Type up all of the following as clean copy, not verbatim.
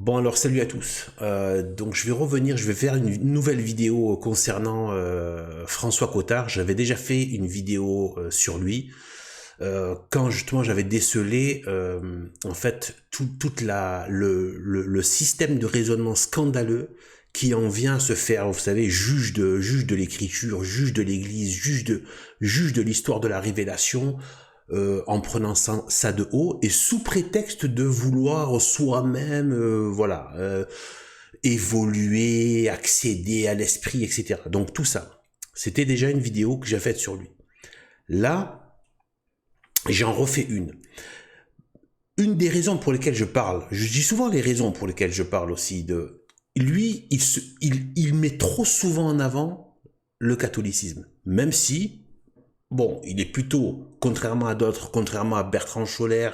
Bon alors salut à tous. Donc je vais revenir, je vais faire une nouvelle vidéo concernant François Cottard. J'avais déjà fait une vidéo sur lui quand justement j'avais décelé en fait toute le système de raisonnement scandaleux qui en vient à se faire, vous savez, juge de l'écriture, juge de l'Église, juge de l'histoire de la révélation, en prenant ça de haut et sous prétexte de vouloir soi-même, voilà, évoluer, accéder à l'esprit, etc. Donc tout ça, c'était déjà une vidéo que j'ai faite sur lui. Là, j'en refais une. Une des raisons pour lesquelles je parle, je dis souvent les raisons pour lesquelles je parle aussi de lui, il met trop souvent en avant le catholicisme, même si bon, il est plutôt, contrairement à d'autres, contrairement à Bertrand Scholler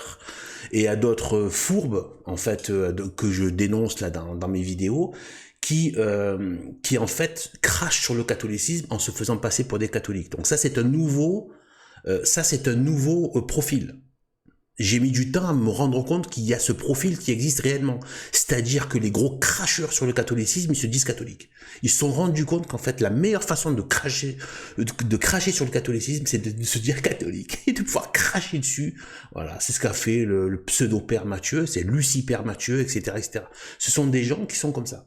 et à d'autres fourbes, en fait, que je dénonce là dans mes vidéos, qui en fait crachent sur le catholicisme en se faisant passer pour des catholiques. Donc ça c'est un nouveau, profil. J'ai mis du temps à me rendre compte qu'il y a ce profil qui existe réellement. C'est-à-dire que les gros cracheurs sur le catholicisme, ils se disent catholiques. Ils se sont rendus compte qu'en fait, la meilleure façon de cracher sur le catholicisme, c'est de se dire catholique et de pouvoir cracher dessus. Voilà, c'est ce qu'a fait le pseudo-père Mathieu, c'est Lucie-père Mathieu, etc., etc. Ce sont des gens qui sont comme ça.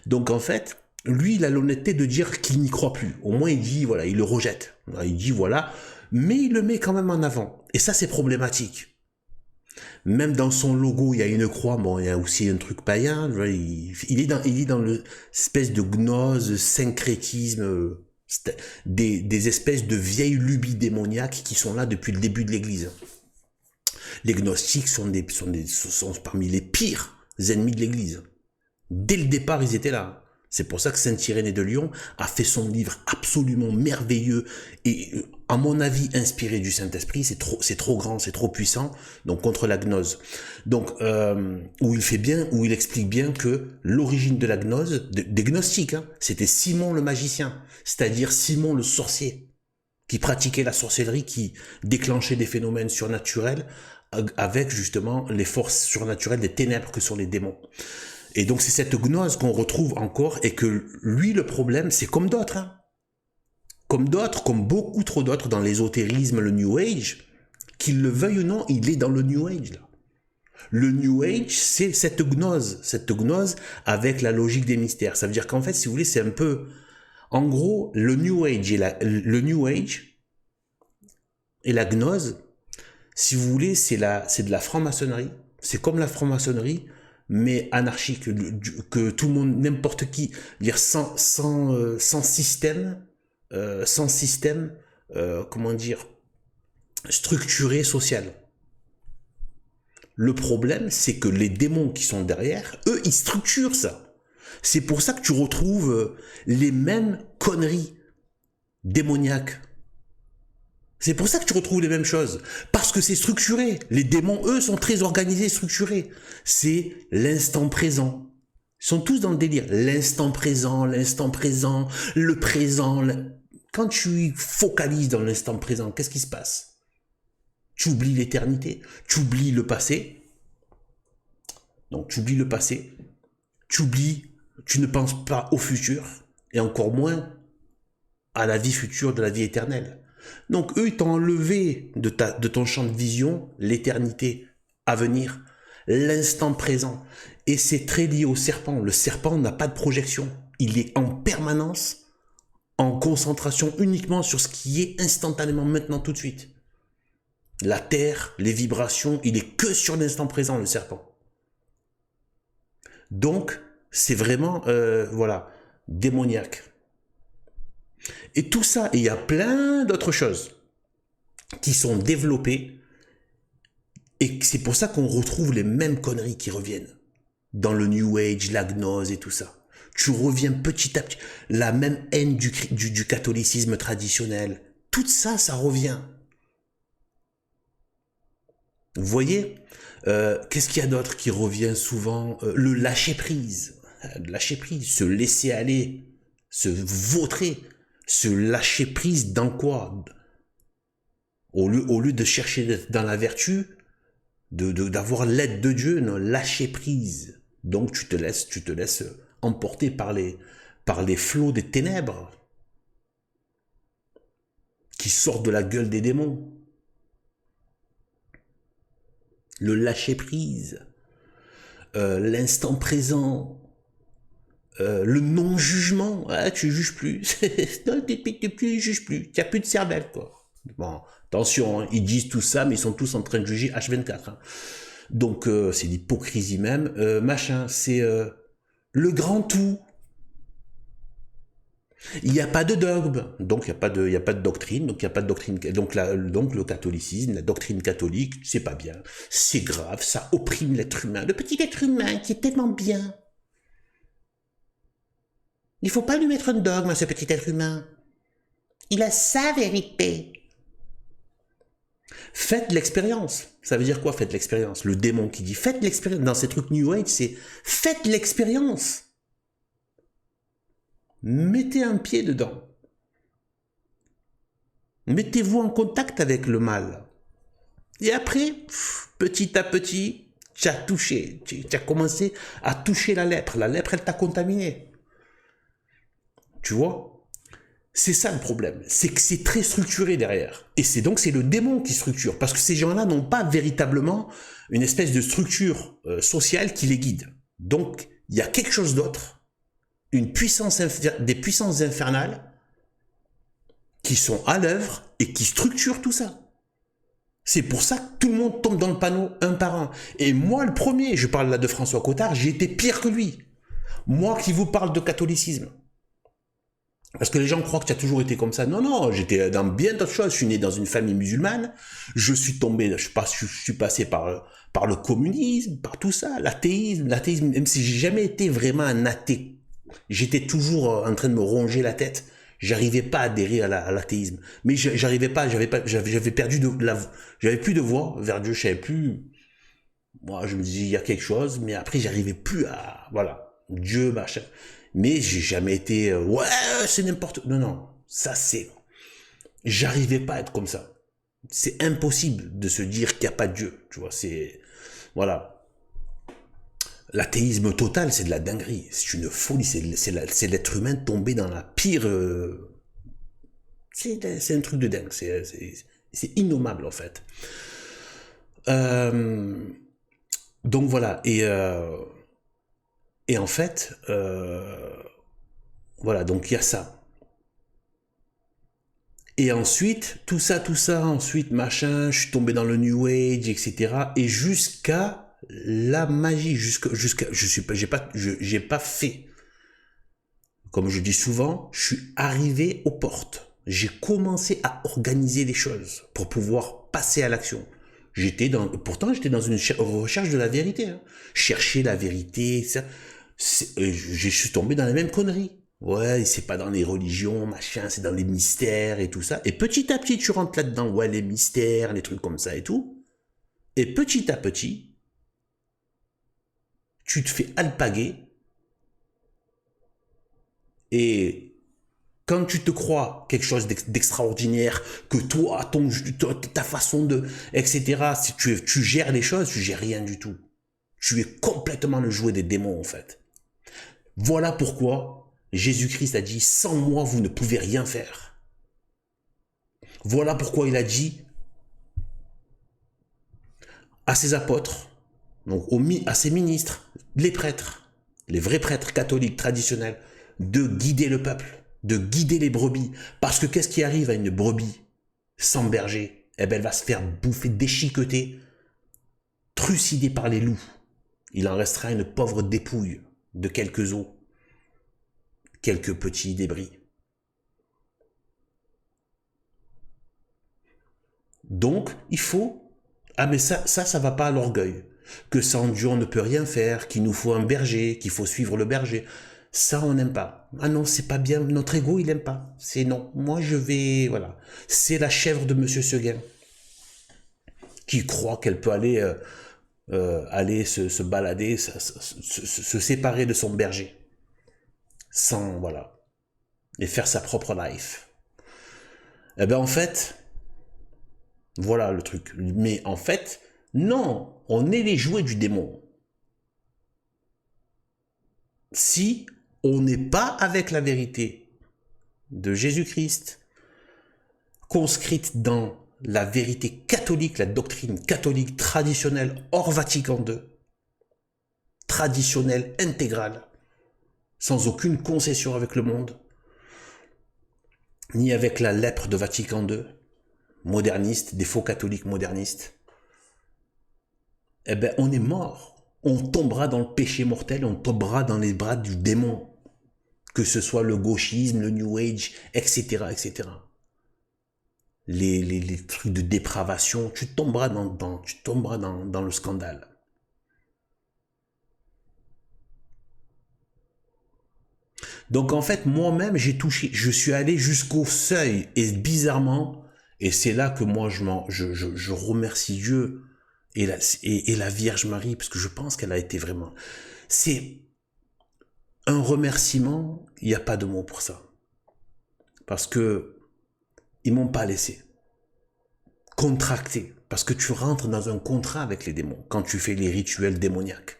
Donc en fait, lui, il a l'honnêteté de dire qu'il n'y croit plus. Au moins, il dit, voilà, il le rejette. Il dit, voilà, mais il le met quand même en avant. Et ça, c'est problématique. Même dans son logo, il y a une croix, bon, il y a aussi un truc païen, il est dans l'espèce de gnose, syncrétisme, des espèces de vieilles lubies démoniaques qui sont là depuis le début de l'Église. Les gnostiques sont parmi les pires ennemis de l'Église. Dès le départ, ils étaient là. C'est pour ça que Saint Irénée de Lyon a fait son livre absolument merveilleux et, à mon avis, inspiré du Saint-Esprit. C'est trop grand, c'est trop puissant. Donc, contre la gnose. Donc, où il explique bien que l'origine de la gnose, des gnostiques, hein, c'était Simon le magicien. C'est-à-dire Simon le sorcier, qui pratiquait la sorcellerie, qui déclenchait des phénomènes surnaturels avec, justement, les forces surnaturelles des ténèbres que sont les démons. Et donc c'est cette gnose qu'on retrouve encore et que lui, le problème, c'est comme d'autres. Hein. Comme d'autres, comme beaucoup trop d'autres dans l'ésotérisme, le New Age, qu'il le veuille ou non, il est dans le New Age. Là. Le New Age, c'est cette gnose avec la logique des mystères. Ça veut dire qu'en fait, si vous voulez, c'est un peu... En gros, le New Age et la gnose, si vous voulez, c'est de la franc-maçonnerie. C'est comme la franc-maçonnerie, mais anarchique, que tout le monde, n'importe qui, dire sans système, comment dire, structuré social. Le problème, c'est que les démons qui sont derrière, eux, ils structurent ça. C'est pour ça que tu retrouves les mêmes conneries démoniaques. C'est pour ça que tu retrouves les mêmes choses. Parce que c'est structuré. Les démons, eux, sont très organisés et structurés. C'est l'instant présent. Ils sont tous dans le délire. L'instant présent, le présent. Quand tu focalises dans l'instant présent, qu'est-ce qui se passe? Tu oublies l'éternité. Tu oublies le passé. Donc, tu oublies le passé. Tu ne penses pas au futur. Et encore moins à la vie future de la vie éternelle. Donc eux, ils t'ont enlevé de ton champ de vision l'éternité à venir, l'instant présent. Et c'est très lié au serpent. Le serpent n'a pas de projection. Il est en permanence en concentration uniquement sur ce qui est instantanément maintenant tout de suite. La terre, les vibrations, il est que sur l'instant présent, le serpent. Donc, c'est vraiment, voilà, démoniaque. Et tout ça, et il y a plein d'autres choses qui sont développées, et c'est pour ça qu'on retrouve les mêmes conneries qui reviennent dans le New Age, la gnose et tout ça. Tu reviens petit à petit, la même haine du catholicisme traditionnel, tout ça, ça revient. Vous voyez, qu'est-ce qu'il y a d'autre qui revient souvent? Le lâcher-prise, se laisser aller, se vautrer. Se lâcher prise dans quoi? Au lieu de chercher dans la vertu, d'avoir l'aide de Dieu, non, lâcher prise. Donc tu te laisses emporter par les flots des ténèbres qui sortent de la gueule des démons. Le lâcher-prise, l'instant présent, le non-jugement. Ah, tu juges plus. Non, tu juges plus. Tu n'as plus de cervelle, quoi. Bon, attention, hein, ils disent tout ça, mais ils sont tous en train de juger H24. Hein. Donc, c'est l'hypocrisie même. Machin, c'est le grand tout. Il n'y a pas de dogme, donc il n'y a pas de doctrine, donc il n'y a pas de doctrine. Donc le catholicisme, la doctrine catholique, c'est pas bien, c'est grave, ça opprime l'être humain, le petit être humain qui est tellement bien. Il faut pas lui mettre un dogme à ce petit être humain. Il a sa vérité. Faites l'expérience. Ça veut dire quoi, faites l'expérience? Le démon qui dit faites l'expérience. Dans ces trucs New Age, c'est faites l'expérience. Mettez un pied dedans. Mettez-vous en contact avec le mal. Et après, petit à petit, tu as touché. Tu as commencé à toucher la lèpre. La lèpre, elle t'a contaminé. Tu vois? C'est ça le problème. C'est que c'est très structuré derrière. Et c'est le démon qui structure. Parce que ces gens-là n'ont pas véritablement une espèce de structure sociale qui les guide. Donc, il y a quelque chose d'autre. Des puissances infernales qui sont à l'œuvre et qui structurent tout ça. C'est pour ça que tout le monde tombe dans le panneau un par un. Et moi, le premier, je parle là de François Cottard, j'ai été pire que lui. Moi qui vous parle de catholicisme. Parce que les gens croient que tu as toujours été comme ça. Non, non, j'étais dans bien d'autres choses. Je suis né dans une famille musulmane. Je suis tombé, je suis passé par le communisme, par tout ça, l'athéisme, même si j'ai jamais été vraiment un athée. J'étais toujours en train de me ronger la tête. J'arrivais pas à adhérer à l'athéisme. Mais j'arrivais pas, j'avais perdu j'avais plus de voix vers Dieu, je savais plus. Moi, je me disais, il y a quelque chose, mais après, j'arrivais plus à, voilà, Dieu, machin. Mais j'ai jamais été, ouais, c'est n'importe, non, ça c'est, j'arrivais pas à être comme ça. C'est impossible de se dire qu'il n'y a pas de Dieu, tu vois, voilà. L'athéisme total, c'est de la dinguerie, c'est une folie, c'est l'être humain tombé dans la pire, c'est un truc de dingue, c'est innommable en fait. Donc voilà, et en fait, voilà, donc il y a ça. Et ensuite, tout ça, ensuite, machin, je suis tombé dans le New Age, etc. Et jusqu'à la magie, j'ai pas fait. Comme je dis souvent, je suis arrivé aux portes. J'ai commencé à organiser les choses pour pouvoir passer à l'action. Pourtant, j'étais dans une recherche de la vérité. Hein. Chercher la vérité, ça. Je suis tombé dans les mêmes conneries. Ouais, c'est pas dans les religions, machin, c'est dans les mystères et tout ça. Et petit à petit, tu rentres là-dedans. Ouais, les mystères, les trucs comme ça et tout. Et petit à petit, tu te fais alpaguer. Et quand tu te crois quelque chose d'extraordinaire, que toi, ta façon de, etc., si tu gères les choses, tu gères rien du tout. Tu es complètement le jouet des démons, en fait. Voilà pourquoi Jésus-Christ a dit, sans moi, vous ne pouvez rien faire. Voilà pourquoi il a dit à ses apôtres, donc à ses ministres, les prêtres, les vrais prêtres catholiques traditionnels, de guider le peuple, de guider les brebis. Parce que qu'est-ce qui arrive à une brebis sans berger? Eh ben, elle va se faire bouffer, déchiqueter, trucidée par les loups. Il en restera une pauvre dépouille de quelques os, quelques petits débris. Donc, il faut... Ah mais ça va pas à l'orgueil. Que sans Dieu on ne peut rien faire, qu'il nous faut un berger, qu'il faut suivre le berger. Ça, on n'aime pas. Ah non, c'est pas bien. Notre ego, il n'aime pas. C'est non. Moi, je vais... Voilà. C'est la chèvre de Monsieur Seguin qui croit qu'elle peut aller se balader, se séparer de son berger. Sans... Voilà. Et faire sa propre life. Eh ben, en fait... Voilà le truc. Mais en fait, non. On est les jouets du démon. si on n'est pas avec la vérité de Jésus-Christ, conscrite dans la vérité catholique, la doctrine catholique traditionnelle hors Vatican II, traditionnelle intégrale, sans aucune concession avec le monde, ni avec la lèpre de Vatican II, moderniste, des faux catholiques modernistes, eh ben on est mort. On tombera dans le péché mortel, on tombera dans les bras du démon, que ce soit le gauchisme, le New Age, etc., etc. Les trucs de dépravation, tu tomberas dans le scandale. Donc en fait, moi-même, j'ai touché, je suis allé jusqu'au seuil, et bizarrement, et c'est là que moi je remercie Dieu et la Vierge Marie, parce que je pense qu'elle a été vraiment... C'est un remerciement, il n'y a pas de mot pour ça. Parce que ils m'ont pas laissé contracter, parce que tu rentres dans un contrat avec les démons quand tu fais les rituels démoniaques.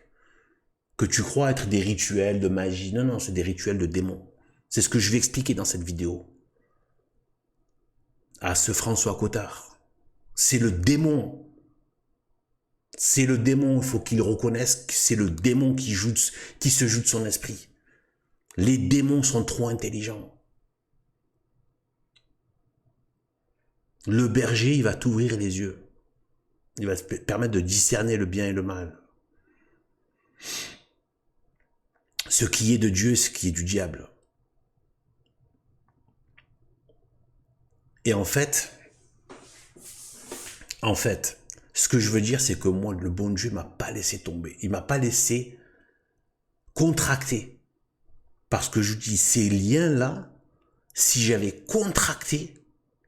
Que tu crois être des rituels de magie. Non, non, c'est des rituels de démons. C'est ce que je vais expliquer dans cette vidéo. À ce François Cottard. C'est le démon. C'est le démon, il faut qu'il reconnaisse que c'est le démon qui se joue de son esprit. Les démons sont trop intelligents. Le berger, il va t'ouvrir les yeux. Il va te permettre de discerner le bien et le mal. Ce qui est de Dieu, ce qui est du diable. Et en fait, ce que je veux dire, c'est que moi, le bon Dieu m'a pas laissé tomber. Il m'a pas laissé contracter. Parce que je dis, ces liens-là, si j'avais contracté,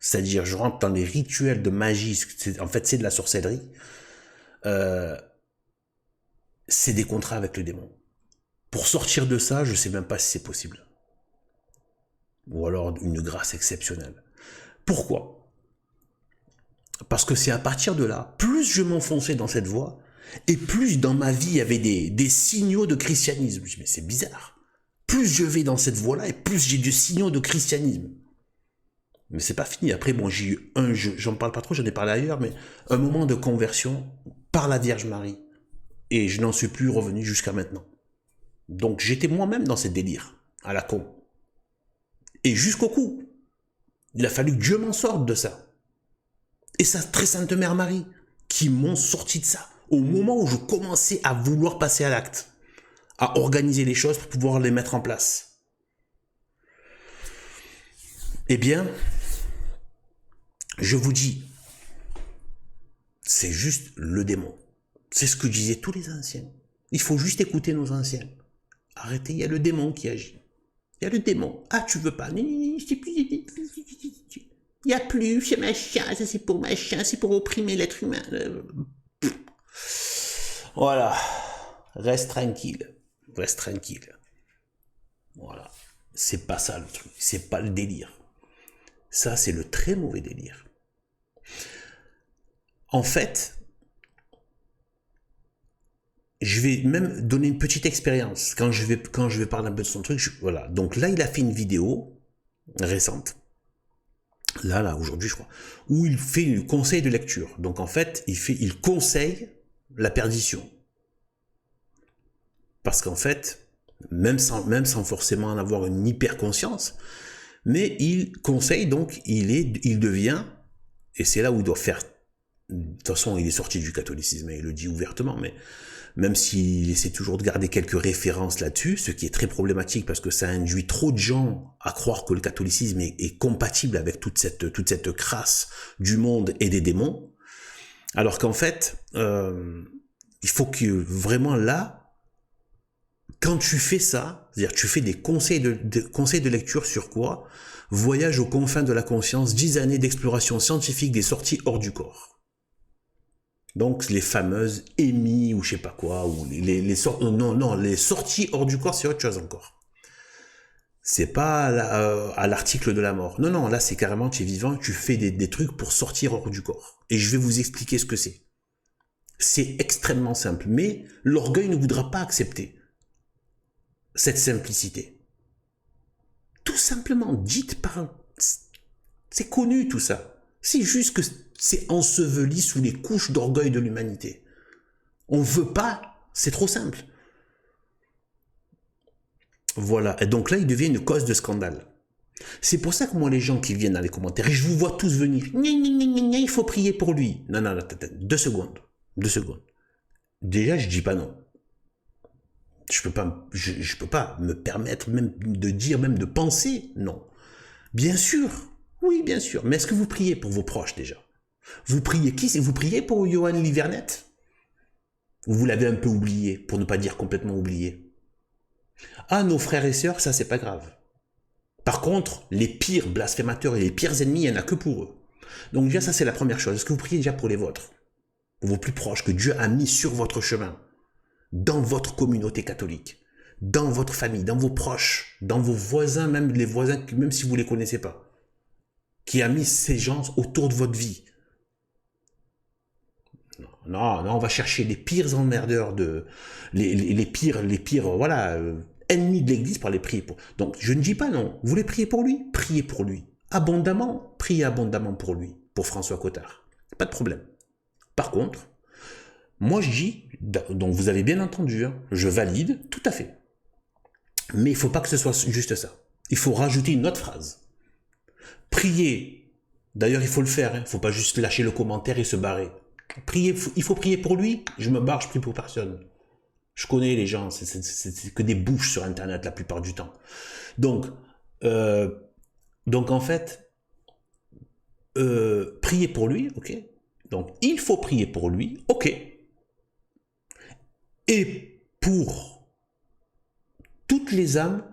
c'est-à-dire je rentre dans les rituels de magie, en fait c'est de la sorcellerie, c'est des contrats avec le démon. Pour sortir de ça, je sais même pas si c'est possible. Ou alors une grâce exceptionnelle. Pourquoi ? Parce que c'est à partir de là, plus je m'enfonçais dans cette voie, et plus dans ma vie il y avait des signaux de christianisme. Je dis, mais c'est bizarre. Plus je vais dans cette voie-là, et plus j'ai des signaux de christianisme. Mais c'est pas fini. Après, bon, j'ai eu j'en parle pas trop, j'en ai parlé ailleurs, mais un moment de conversion par la Vierge Marie. Et je n'en suis plus revenu jusqu'à maintenant. Donc j'étais moi-même dans ces délires, à la con. Et jusqu'au cou. Il a fallu que Dieu m'en sorte de ça. Et sa très sainte mère Marie, qui m'ont sorti de ça. Au moment où je commençais à vouloir passer à l'acte. À organiser les choses pour pouvoir les mettre en place. Eh bien, je vous dis, c'est juste le démon. C'est ce que disaient tous les anciens. Il faut juste écouter nos anciens. Arrêtez, il y a le démon qui agit. Il y a le démon. Ah, tu veux pas. Il n'y a plus, c'est machin, ça c'est pour machin, c'est pour opprimer l'être humain. Voilà. Reste tranquille. Reste tranquille. Voilà. C'est pas ça le truc. C'est pas le délire. Ça, c'est le très mauvais délire. En fait, je vais même donner une petite expérience. Quand je vais parler un peu de son truc, voilà. Donc là, il a fait une vidéo récente. Là, aujourd'hui, je crois. Où il fait un conseil de lecture. Donc en fait, il conseille la perdition. Parce qu'en fait, même sans forcément en avoir une hyper conscience, mais il conseille, donc il devient, et c'est là où il doit faire, de toute façon il est sorti du catholicisme et il le dit ouvertement, mais même s'il essaie toujours de garder quelques références là-dessus, ce qui est très problématique parce que ça induit trop de gens à croire que le catholicisme est compatible avec toute cette crasse du monde et des démons, alors qu'en fait, il faut que vraiment là, quand tu fais ça, c'est-à-dire tu fais des conseils de lecture sur quoi ? Voyage aux confins de la conscience, 10 années d'exploration scientifique des sorties hors du corps. Donc les fameuses EMI ou je sais pas quoi, ou les sorties hors du corps, c'est autre chose encore. C'est pas à l'article de la mort. Non, non, là c'est carrément tu es vivant, tu fais des trucs pour sortir hors du corps. Et je vais vous expliquer ce que c'est. C'est extrêmement simple, mais l'orgueil ne voudra pas accepter. cette simplicité? Tout simplement, dites par... C'est connu tout ça. C'est juste que c'est enseveli sous les couches d'orgueil de l'humanité. On veut pas, c'est trop simple. Voilà, et donc là, il devient une cause de scandale. C'est pour ça que moi, les gens qui viennent dans les commentaires, et je vous vois tous venir, il faut prier pour lui. Non, non, non, 2 secondes. 2 secondes. Déjà, je dis pas non. Je peux pas me permettre même de dire, même de penser non. Bien sûr, oui, bien sûr. Mais est-ce que vous priez pour vos proches déjà? Vous priez qui? Vous priez pour Johan Livernet? Ou vous l'avez un peu oublié, pour ne pas dire complètement oublié? Ah, nos frères et sœurs, ça c'est pas grave. Par contre, les pires blasphémateurs et les pires ennemis, il n'y en a que pour eux. Donc déjà, ça c'est la première chose. Est-ce que vous priez déjà pour les vôtres? Pour vos plus proches, que Dieu a mis sur votre chemin, dans votre communauté catholique, dans votre famille, dans vos proches, dans vos voisins, même les voisins, même si vous ne les connaissez pas, qui a mis ces gens autour de votre vie. Non, non, on va chercher les pires emmerdeurs, les pires, voilà, ennemis de l'Église pour les prier pour. Donc, je ne dis pas non. Vous voulez prier pour lui? Priez pour lui. Abondamment, priez abondamment pour lui, pour François Cottard. Pas de problème. Par contre, moi je dis, donc vous avez bien entendu, hein, je valide, tout à fait. Mais il ne faut pas que ce soit juste ça. Il faut rajouter une autre phrase. Priez, d'ailleurs il faut le faire, il ne faut pas juste lâcher le commentaire et se barrer. Priez, il faut prier pour lui, je me barre, je prie pour personne. Je connais les gens, c'est que des bouches sur Internet la plupart du temps. Donc en fait, priez pour lui, ok. Donc il faut prier pour lui, ok. Et pour toutes les âmes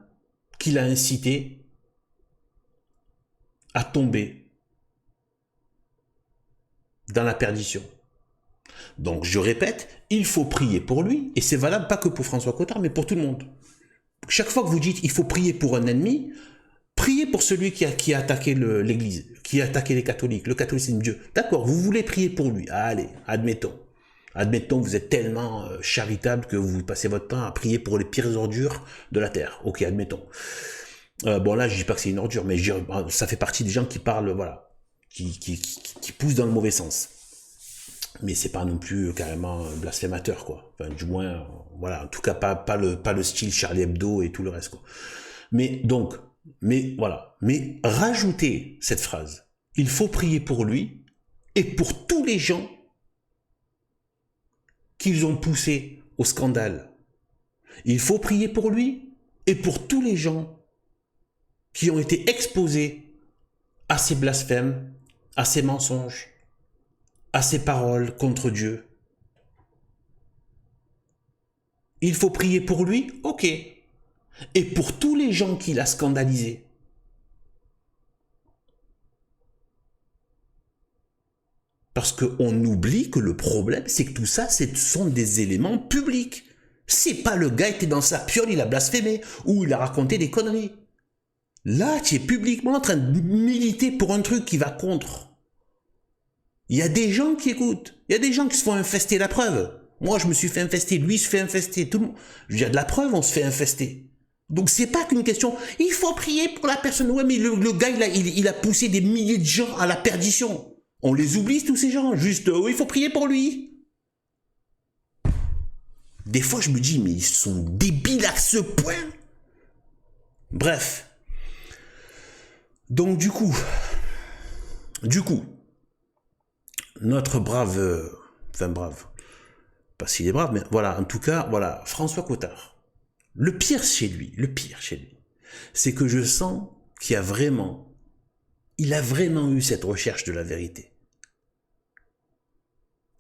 qu'il a incitées à tomber dans la perdition. Donc je répète, il faut prier pour lui, et c'est valable pas que pour François Cottard, mais pour tout le monde. Chaque fois que vous dites il faut prier pour un ennemi, priez pour celui qui a attaqué l'Église, qui a attaqué les catholiques, le catholicisme de Dieu. D'accord, vous voulez prier pour lui, allez, admettons. Admettons que vous êtes tellement charitable que vous passez votre temps à prier pour les pires ordures de la Terre. Ok, admettons. Bon là, je dis pas que c'est une ordure, mais ça fait partie des gens qui parlent, voilà, qui poussent dans le mauvais sens. Mais c'est pas non plus carrément blasphémateur, quoi. Enfin, du moins, voilà, en tout cas pas le style Charlie Hebdo et tout le reste, quoi. Mais donc, voilà, mais rajoutez cette phrase. Il faut prier pour lui et pour tous les gens qu'ils ont poussé au scandale. Il faut prier pour lui et pour tous les gens qui ont été exposés à ces blasphèmes, à ces mensonges, à ces paroles contre Dieu. Il faut prier pour lui, ok. Et pour tous les gens qu'il a scandalisés. Parce qu'on oublie que le problème, c'est que tout ça, ce sont des éléments publics. C'est pas le gars qui était dans sa piole, il a blasphémé, ou il a raconté des conneries. Là, tu es publiquement en train de militer pour un truc qui va contre. Il y a des gens qui écoutent. Il y a des gens qui se font infester, la preuve. Moi, je me suis fait infester, lui se fait infester, tout le monde. Il y a de la preuve, on se fait infester. Donc, c'est pas qu'une question, il faut prier pour la personne. Ouais, mais le gars, il a poussé des milliers de gens à la perdition. On les oublie, tous ces gens. Juste, il faut prier pour lui. Des fois, je me dis, mais ils sont débiles à ce point. Bref. Donc, du coup, notre brave, enfin brave, pas s'il est brave, mais voilà, en tout cas, voilà, François Cottard. Le pire chez lui, c'est que je sens qu'il a vraiment eu cette recherche de la vérité.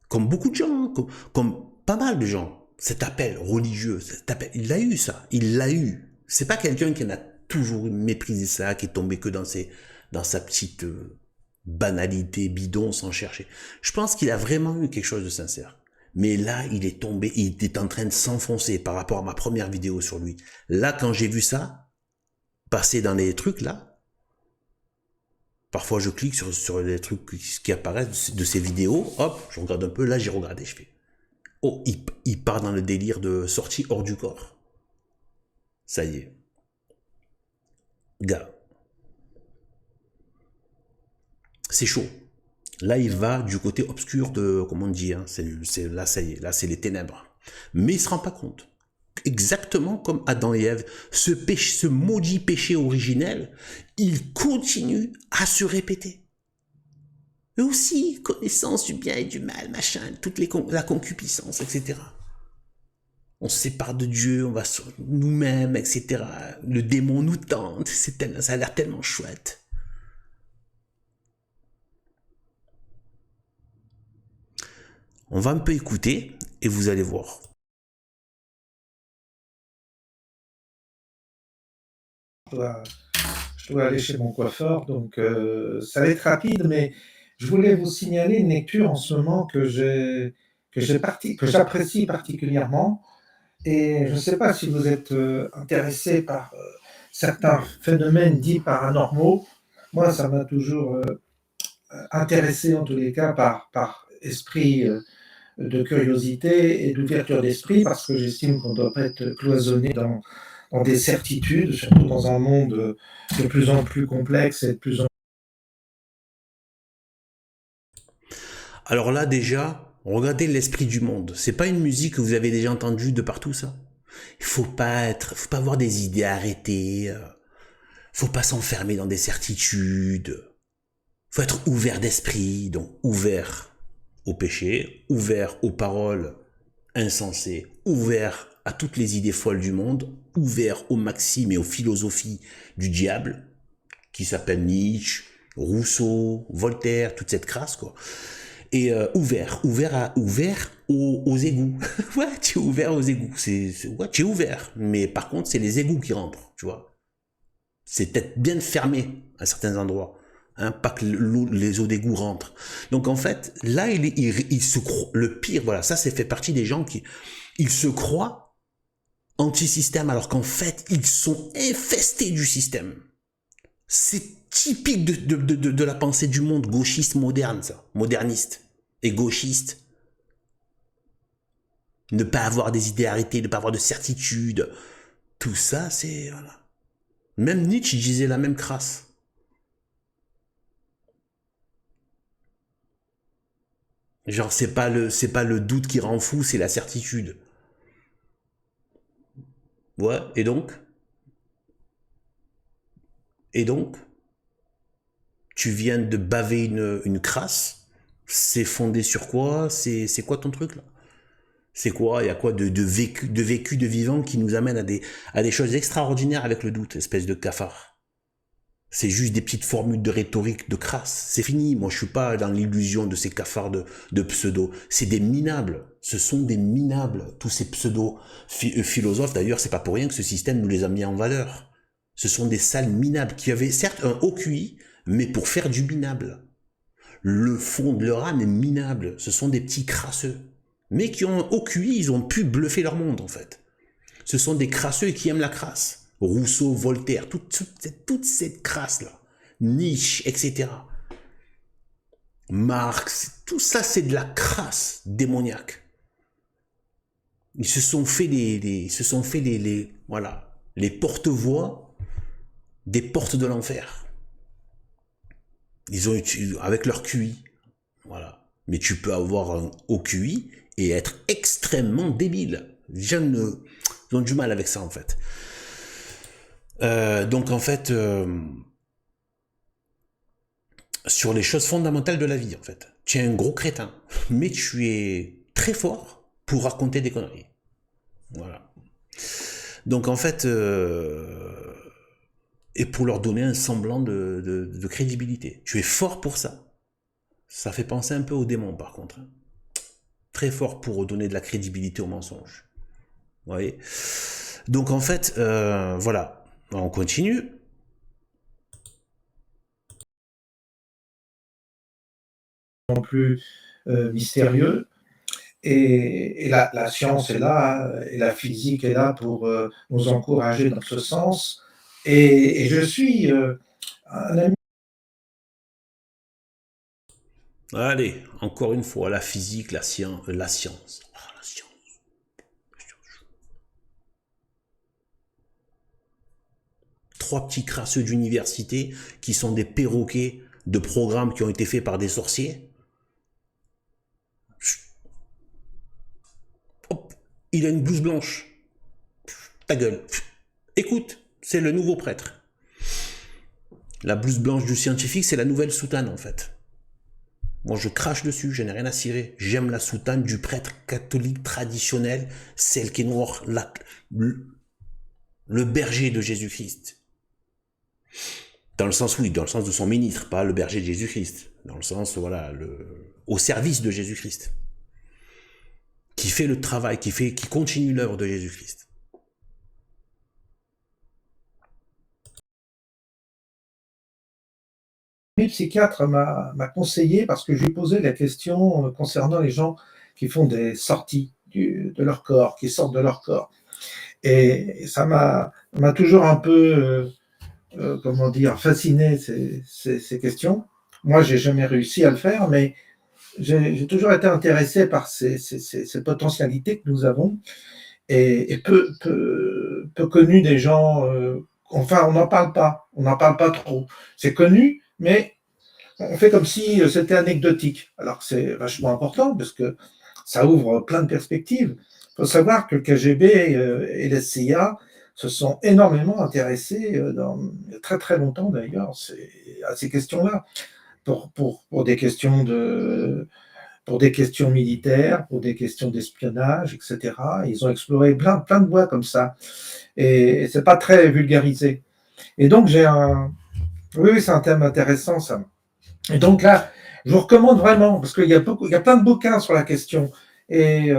Comme beaucoup de gens, comme pas mal de gens, cet appel religieux, il l'a eu ça, il l'a eu. C'est pas quelqu'un qui en a toujours méprisé ça, qui est tombé que dans sa petite banalité bidon sans chercher. Je pense qu'il a vraiment eu quelque chose de sincère. Mais là, il est tombé, il est en train de s'enfoncer par rapport à ma première vidéo sur lui. Là, quand j'ai vu ça, passer dans les trucs là, parfois je clique sur les trucs qui apparaissent de ces vidéos, hop, je regarde un peu, là j'ai regardé, je fais, oh, il part dans le délire de sortie hors du corps. Ça y est. Gars. C'est chaud. Là, il va du côté obscur de, comment on dit, hein, là, ça y est, là, c'est les ténèbres. Mais il se rend pas compte. Exactement comme Adam et Ève, ce maudit péché originel, il continue à se répéter. Eux aussi, connaissance du bien et du mal, machin, la concupiscence, etc. On se sépare de Dieu, on va sur nous-mêmes, etc. Le démon nous tente, ça a l'air tellement chouette. On va un peu écouter et vous allez voir. Je dois aller chez mon coiffeur, donc ça va être rapide, mais je voulais vous signaler une lecture en ce moment que j'apprécie particulièrement. Et je ne sais pas si vous êtes intéressé par certains phénomènes dits paranormaux. Moi, ça m'a toujours intéressé, en tous les cas, par esprit de curiosité et d'ouverture d'esprit, parce que j'estime qu'on ne doit pas être cloisonné dans des certitudes, surtout dans un monde de plus en plus complexe et de plus en Alors là, déjà, regardez l'esprit du monde. C'est pas une musique que vous avez déjà entendue de partout, ça. Il faut pas avoir des idées arrêtées. Faut pas s'enfermer dans des certitudes. Faut être ouvert d'esprit, donc ouvert au péché, ouvert aux paroles insensées, ouvert à toutes les idées folles du monde, ouvert aux maximes et aux philosophies du diable, qui s'appellent Nietzsche, Rousseau, Voltaire, toute cette crasse, quoi. Et ouvert aux égouts. Ouais, tu es ouvert aux égouts. Ouais, tu es ouvert. Mais par contre, c'est les égouts qui rentrent, tu vois. C'est peut-être bien fermé à certains endroits. Hein, pas que les eaux d'égout rentrent. Donc en fait, là, il se croit, le pire, voilà, ça c'est fait partie des gens qui, ils se croient anti-système alors qu'en fait, ils sont infestés du système. C'est typique de la pensée du monde gauchiste moderne, ça, moderniste et gauchiste. Ne pas avoir des idées arrêtées, ne pas avoir de certitude. Tout ça, c'est, voilà. Même Nietzsche disait la même crasse. Genre, c'est pas le doute qui rend fou, c'est la certitude. Ouais, et donc? Et donc? Tu viens de baver une crasse. C'est fondé sur quoi? C'est quoi ton truc, là? C'est quoi? Il y a quoi de vécu, de vivant qui nous amène à des choses extraordinaires avec le doute, espèce de cafard. C'est juste des petites formules de rhétorique de crasse. C'est fini. Moi, je suis pas dans l'illusion de ces cafards de pseudo. C'est des minables. Ce sont des minables. Tous ces pseudo philosophes, d'ailleurs, c'est pas pour rien que ce système nous les a mis en valeur. Ce sont des sales minables qui avaient certes un haut QI, mais pour faire du minable. Le fond de leur âme est minable. Ce sont des petits crasseux. Mais qui ont un haut QI, ils ont pu bluffer leur monde, en fait. Ce sont des crasseux qui aiment la crasse. Rousseau, Voltaire, toute cette crasse-là. Nietzsche, etc. Marx, tout ça, c'est de la crasse démoniaque. Ils se sont fait voilà, les porte-voix des portes de l'enfer. Ils ont utilisé, avec leur QI. Voilà. Mais tu peux avoir un haut QI et être extrêmement débile. Les gens ils ont du mal avec ça, en fait. Donc en fait, sur les choses fondamentales de la vie, en fait, tu es un gros crétin, mais tu es très fort pour raconter des conneries. Voilà. Donc en fait, et pour leur donner un semblant de crédibilité. Tu es fort pour ça. Ça fait penser un peu au démon, par contre. Très fort pour donner de la crédibilité au mensonge. Vous voyez? Donc en fait, voilà. On continue. plus mystérieux. Et la science est là, et la physique est là pour nous encourager dans ce sens. Et je suis un ami. Allez, encore une fois, la physique, la science. La science. trois petits crasseux d'université qui sont des perroquets de programmes qui ont été faits par des sorciers. Hop, il a une blouse blanche. Ta gueule. Écoute, c'est le nouveau prêtre. La blouse blanche du scientifique, c'est la nouvelle soutane en fait. Moi, je crache dessus, je n'ai rien à cirer. J'aime la soutane du prêtre catholique traditionnel, celle qui est noire, le berger de Jésus-Christ. Dans le sens, oui, dans le sens de son ministre, pas le berger de Jésus-Christ. Dans le sens, voilà, au service de Jésus-Christ. Qui fait le travail, qui continue l'œuvre de Jésus-Christ. Le psychiatre m'a conseillé parce que je lui posais la question concernant les gens qui font des sorties de leur corps, qui sortent de leur corps. Et ça m'a toujours un peu, comment dire, fasciné ces questions. Moi, j'ai jamais réussi à le faire, mais j'ai toujours été intéressé par ces potentialités que nous avons et peu connues des gens. Enfin, on n'en parle pas trop. C'est connu, mais on fait comme si c'était anecdotique, alors que c'est vachement important parce que ça ouvre plein de perspectives. Il faut savoir que le KGB et la CIA se sont énormément intéressés, il y a très très longtemps d'ailleurs, à ces questions-là, pour des questions pour des questions militaires, pour des questions d'espionnage, etc. Ils ont exploré plein de voies comme ça, et c'est pas très vulgarisé. Et donc oui, c'est un thème intéressant ça. Et donc là, je vous recommande vraiment, parce qu'il y a plein de bouquins sur la question, et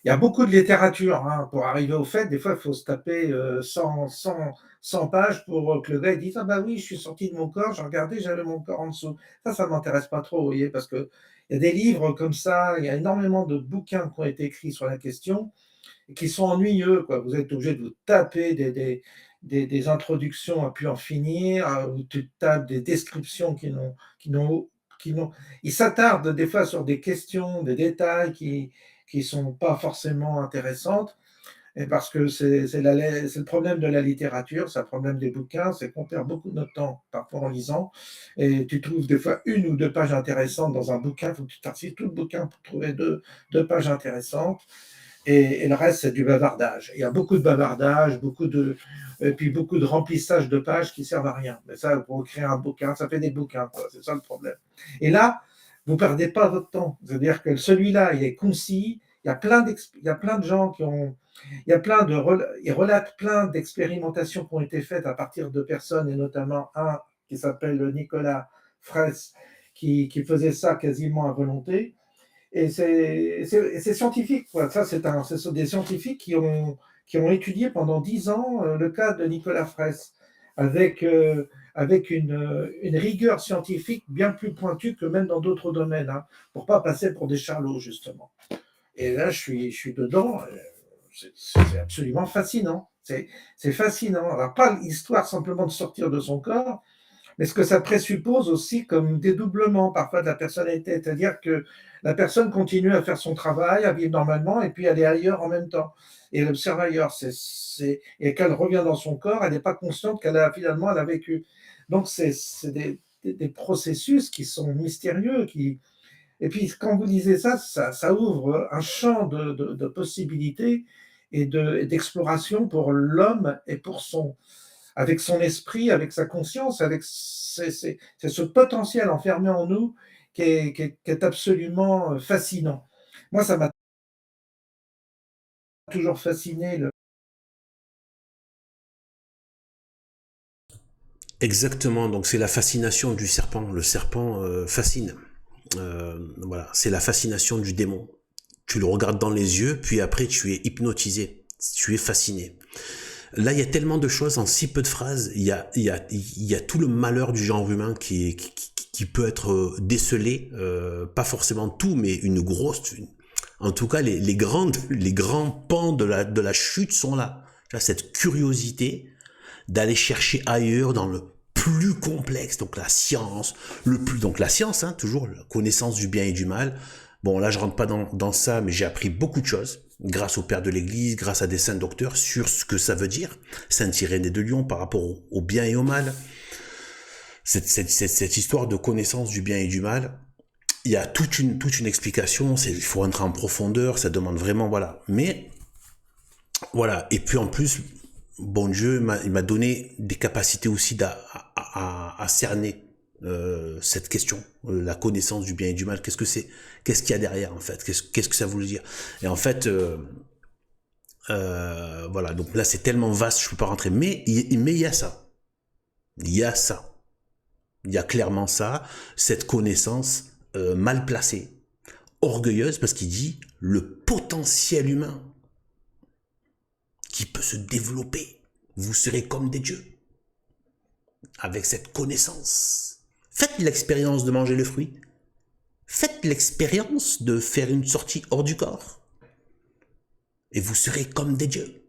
il y a beaucoup de littérature, hein, pour arriver au fait. Des fois, il faut se taper 100 pages pour que le gars dise « Ah bah oui, je suis sorti de mon corps, j'ai regardé, j'avais mon corps en dessous. » Ça m'intéresse pas trop, vous voyez, parce que il y a des livres comme ça, il y a énormément de bouquins qui ont été écrits sur la question, et qui sont ennuyeux, quoi. Vous êtes obligé de vous taper des introductions à pu en finir, où tu tapes des descriptions qui n'ont, ils s'attardent des fois sur des questions, des détails qui sont pas forcément intéressantes, et parce que c'est le problème de la littérature, c'est le problème des bouquins, c'est qu'on perd beaucoup de notre temps parfois en lisant, et tu trouves des fois une ou deux pages intéressantes dans un bouquin, il faut que tu t'archives tout le bouquin pour trouver deux pages intéressantes. Et le reste, c'est du bavardage. Il y a beaucoup de bavardage, et puis beaucoup de remplissage de pages qui servent à rien. Mais ça, pour écrire un bouquin, ça fait des bouquins, quoi. C'est ça le problème. Et là, vous ne perdez pas votre temps. C'est-à-dire que celui-là, il est concis. Il y a plein de gens qui ont, il relate plein d'expérimentations qui ont été faites à partir de personnes, et notamment un qui s'appelle Nicolas Fraisse, qui faisait ça quasiment à volonté. Et c'est scientifique, quoi. Ça, ce sont des scientifiques qui ont étudié pendant 10 ans le cas de Nicolas Fraisse, avec, une rigueur scientifique bien plus pointue que même dans d'autres domaines, hein, pour pas passer pour des charlots, justement. Et là, je suis dedans, c'est absolument fascinant. C'est fascinant. Alors, pas l'histoire simplement de sortir de son corps, mais ce que ça présuppose aussi comme dédoublement parfois de la personnalité, c'est-à-dire que la personne continue à faire son travail, à vivre normalement, et puis elle est ailleurs en même temps. Et elle observe ailleurs, et quand elle revient dans son corps, elle n'est pas consciente finalement elle a vécu. Donc c'est des processus qui sont mystérieux, et puis quand vous lisez ça ouvre un champ de possibilités et d'exploration pour l'homme et avec son esprit, avec sa conscience, c'est ce potentiel enfermé en nous qui est absolument fascinant. Moi, ça m'a toujours fasciné. Exactement, donc c'est la fascination du serpent. Le serpent fascine. Voilà, c'est la fascination du démon. Tu le regardes dans les yeux, puis après tu es hypnotisé, tu es fasciné. Là, il y a tellement de choses en si peu de phrases. Il y a tout le malheur du genre humain qui peut être décelé, pas forcément tout, mais en tout cas, les grands pans de la chute sont là. Cette curiosité d'aller chercher ailleurs dans le plus complexe, donc la science, toujours la connaissance du bien et du mal, Bon, là, je rentre pas dans ça, mais j'ai appris beaucoup de choses grâce au père de l'Église, grâce à des saints docteurs sur ce que ça veut dire, Saint Irénée de Lyon par rapport au bien et au mal. Cette histoire de connaissance du bien et du mal, il y a toute une explication, il faut entrer en profondeur, ça demande vraiment, voilà. Mais, voilà, et puis en plus, bon Dieu, il m'a donné des capacités aussi à cerner cette question, la connaissance du bien et du mal, qu'est-ce que c'est, qu'est-ce qu'il y a derrière en fait, qu'est-ce que ça veut dire. Et en fait, voilà, donc là c'est tellement vaste, je peux pas rentrer, mais il y a ça, il y a ça, il y a clairement ça, cette connaissance mal placée, orgueilleuse, parce qu'il dit le potentiel humain qui peut se développer, vous serez comme des dieux avec cette connaissance. Faites l'expérience de manger le fruit. Faites l'expérience de faire une sortie hors du corps. Et vous serez comme des dieux.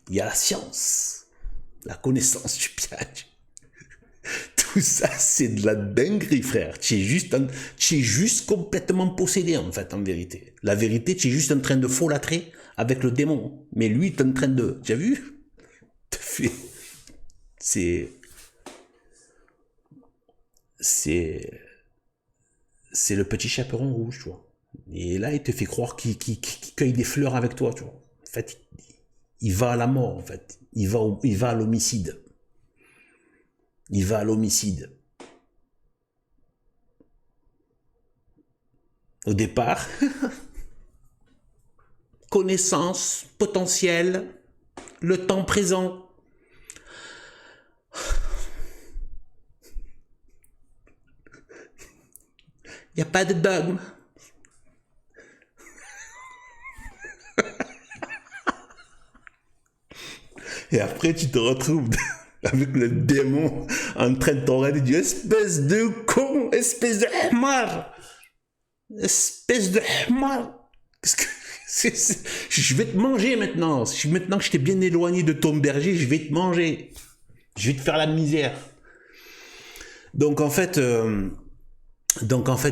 Il y a la science, la connaissance du bien. Tout ça, c'est de la dinguerie, frère. Tu es juste complètement possédé, en fait, en vérité. La vérité, tu es juste en train de folâtrer avec le démon. Mais lui, tu es en train de... Tu as vu? C'est le petit chaperon rouge, tu vois. Et là, il te fait croire qu'il cueille des fleurs avec toi, tu vois. En fait, il va à la mort, en fait. Il va à l'homicide. Il va à l'homicide. Au départ, connaissance, potentiel, le temps présent. Il n'y a pas de dogme. Et après, tu te retrouves avec le démon en train de t'enraider du espèce de con, espèce de hamar. Espèce de hamar. Je vais te manger maintenant. Maintenant que je t'ai bien éloigné de ton berger, je vais te manger. Je vais te faire la misère. Donc en fait,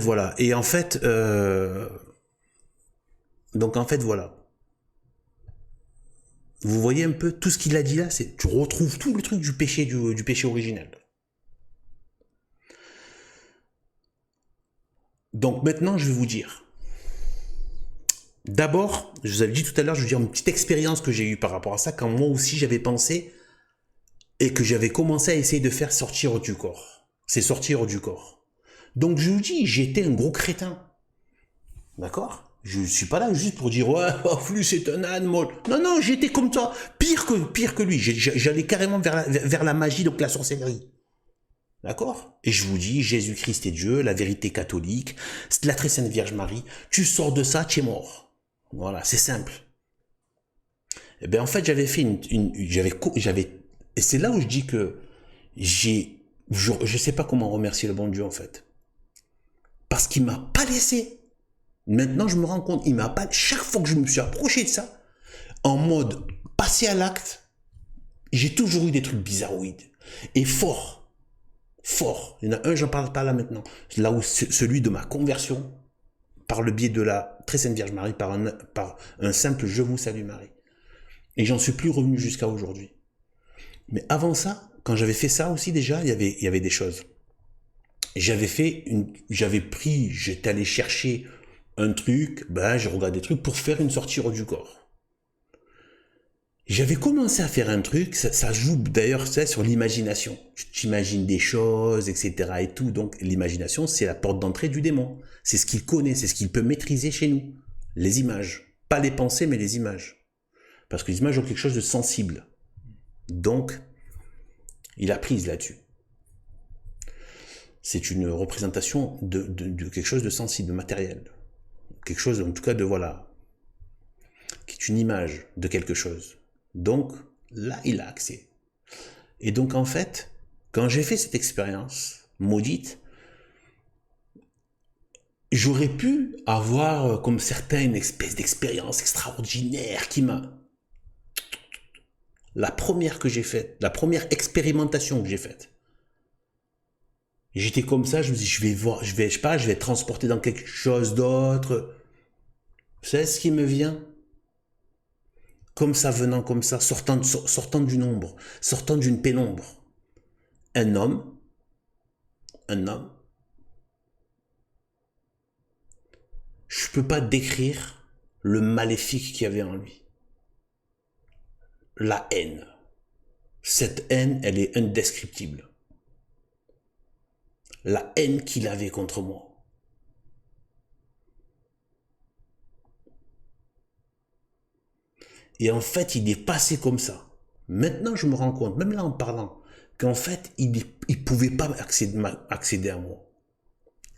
voilà. Et en fait, voilà. Vous voyez un peu tout ce qu'il a dit là, tu retrouves tout le truc du péché originel. Donc maintenant, je vais vous dire. D'abord, je vous avais dit tout à l'heure, je vais vous dire une petite expérience que j'ai eue par rapport à ça, quand moi aussi j'avais pensé et que j'avais commencé à essayer de faire sortir du corps. C'est sortir du corps. Donc je vous dis, j'étais un gros crétin. D'accord ? Je suis pas là juste pour dire ouais, Flux c'est un âne molle. Non, j'étais comme toi, pire que lui. J'allais carrément vers la magie, donc la sorcellerie. D'accord ? Et je vous dis, Jésus-Christ est Dieu, la vérité catholique, la très sainte Vierge Marie. Tu sors de ça, tu es mort. Voilà, c'est simple. Et bien en fait, j'avais fait et c'est là où je dis que je sais pas comment remercier le bon Dieu en fait, parce qu'il m'a pas laissé. Maintenant, je me rends compte, il m'a pas. Chaque fois que je me suis approché de ça, en mode passer à l'acte, j'ai toujours eu des trucs bizarroïdes. Et fort. Il y en a un, j'en parle pas là maintenant. Là où celui de ma conversion, par le biais de la très sainte Vierge Marie, par un simple Je vous salue Marie. Et j'en suis plus revenu jusqu'à aujourd'hui. Mais avant ça, quand j'avais fait ça aussi déjà, il y avait des choses. J'étais allé chercher un truc, j'ai regardé des trucs pour faire une sortie hors du corps. J'avais commencé à faire un truc, ça joue d'ailleurs sur l'imagination. Tu t'imagines des choses, etc. et tout. Donc l'imagination, c'est la porte d'entrée du démon. C'est ce qu'il connaît, c'est ce qu'il peut maîtriser chez nous. Les images. Pas les pensées, mais les images. Parce que les images ont quelque chose de sensible. Donc, il a prise là-dessus. C'est une représentation de quelque chose de sensible, de matériel. Quelque chose, en tout cas, qui est une image de quelque chose. Donc, là, il a accès. Et donc, en fait, quand j'ai fait cette expérience maudite, j'aurais pu avoir, comme certains, une espèce d'expérience extraordinaire qui m'a... La première que j'ai faite, la première expérimentation que j'ai faite, J'étais comme ça, je me dis, je vais voir, je sais pas, je vais être transporté dans quelque chose d'autre. Vous savez ce qui me vient? Comme ça, venant comme ça, sortant d'une ombre, sortant d'une pénombre. Un homme, un homme, je peux pas décrire le maléfique qu'il y avait en lui. La haine. Cette haine, elle est indescriptible. La haine qu'il avait contre moi. Et en fait, il est passé comme ça. Maintenant, je me rends compte, même là en parlant, qu'en fait, il ne pouvait pas accéder à moi.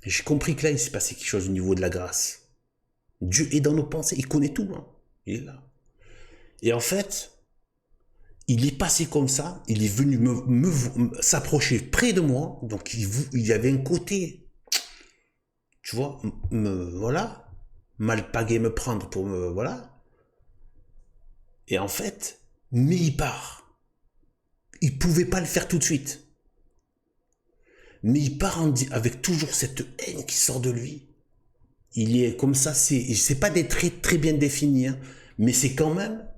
J'ai compris que là, il s'est passé quelque chose au niveau de la grâce. Dieu est dans nos pensées, il connaît tout. Hein. Il est là. Et en fait, il est passé comme ça, il est venu s'approcher près de moi, donc il y avait un côté, tu vois, voilà, mal pagué me prendre pour me, voilà. Et en fait, mais il part. Il pouvait pas le faire tout de suite. Mais il part avec toujours cette haine qui sort de lui. Il est comme ça, c'est pas des traits très bien définis, hein, mais c'est quand même